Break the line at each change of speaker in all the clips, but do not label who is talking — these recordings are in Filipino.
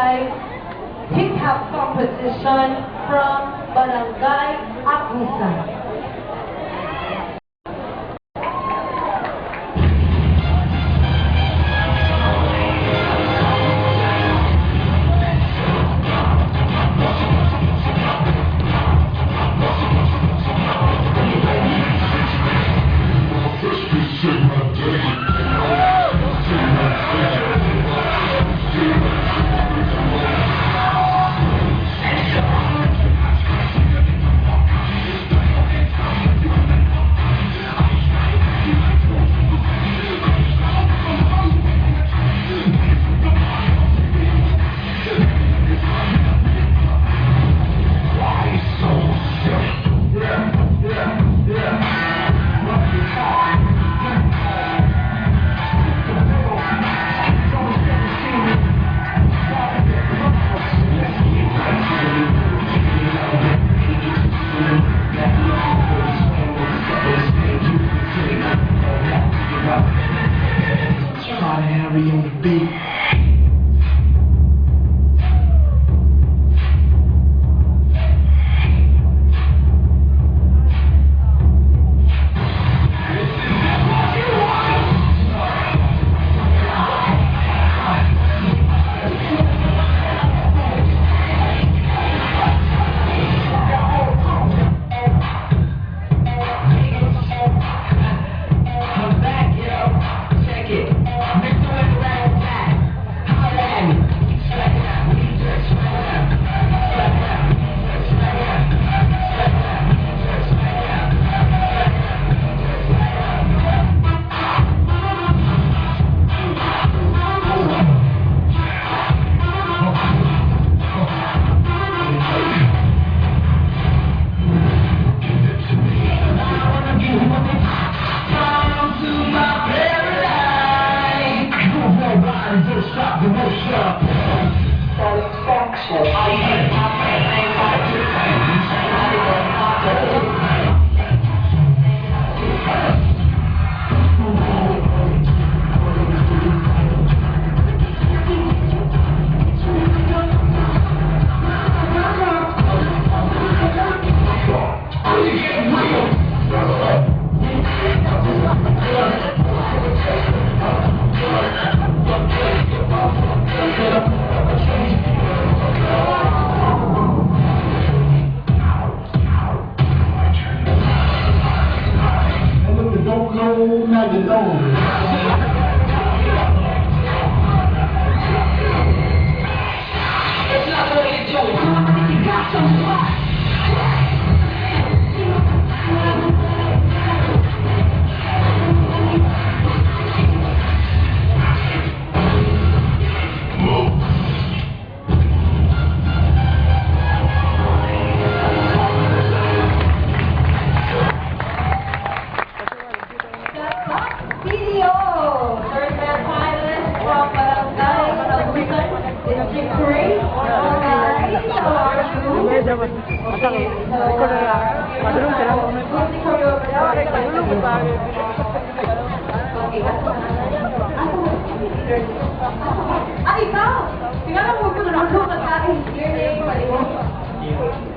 Barangay hip-hop competition from Barangay Agusan.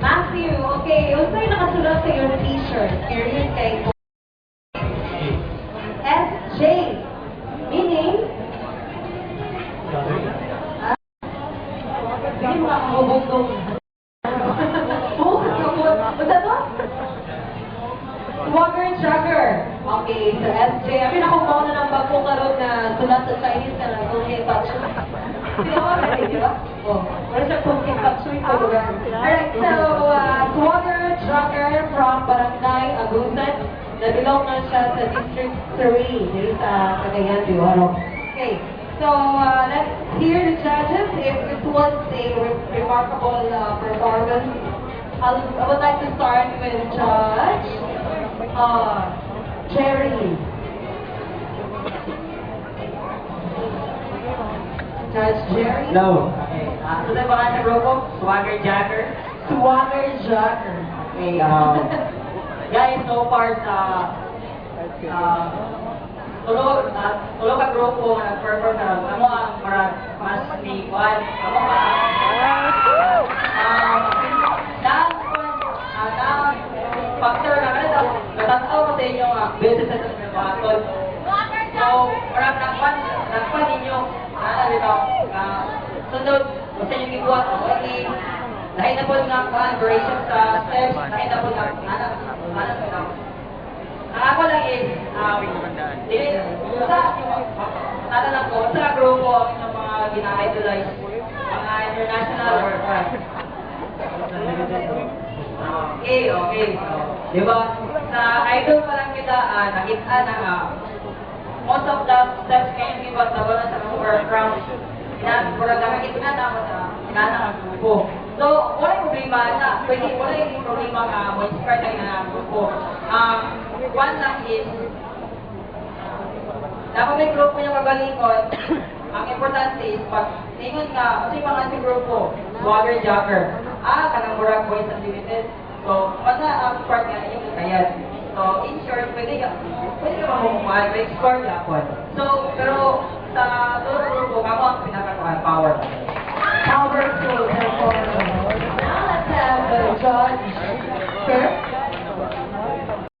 Matthew, okay, yung sa'yo nakasulat sa iyong t-shirt, period kay SJ, meaning? Hindi mo makakabog doon. Basta to? Swagger and Jagger. Okay, so SJ, I mean ako mo na ng bagong karoon na sulat sa Chinese na lang kung may patch. Di ba? Oh, wala siya kung may patch ito. Alright, so Swagger Jagger from Barangay Agusan. Nabilong na siya sa District 3 dito sa Cagayan de Oro. Okay, so let's hear the judges. If it was a remarkable performance, I would like to start with Judge Jerry. Judge Jerry?
Hello. Okay. Ano na baka sa grupo? Swagger Jagger.
Swagger Jagger.
Okay, guys, so far sa tulog ka grupo na nag-perform na amo ang mas ni Juan. Amo factor na kanila, natataw ko sa inyo nga, businesses sa mga tol. So, parang nakpan ninyo, bitaw, sunod, kung sa inyo gibuhat, okay, dahil na po nga collaboration sa steps, dahil na po nga, ang ako lang is, tatanong ko, sa grupo ang inyong mga gina-idolize, mga international or okay. Diba? Sa idol pa lang kita, nakita na most of the steps kayo iba tawag na sa overground. Pura lang ito na dapat na grupo. So, wala problema na, wala yung problema nga mo inspire tayo na grupo. One lang is, dapat may grupo yung magalingon, ang importante is, pag tingon nga, kasi mga si grupo, Swagger Jacker, kanang Murag Boys Unlimited. So, basta ang part nga yung kayad. So, in short, pwede ka mamumuhay, may score ka po. So, pero sa todo grupo, ako ang pinaka-power.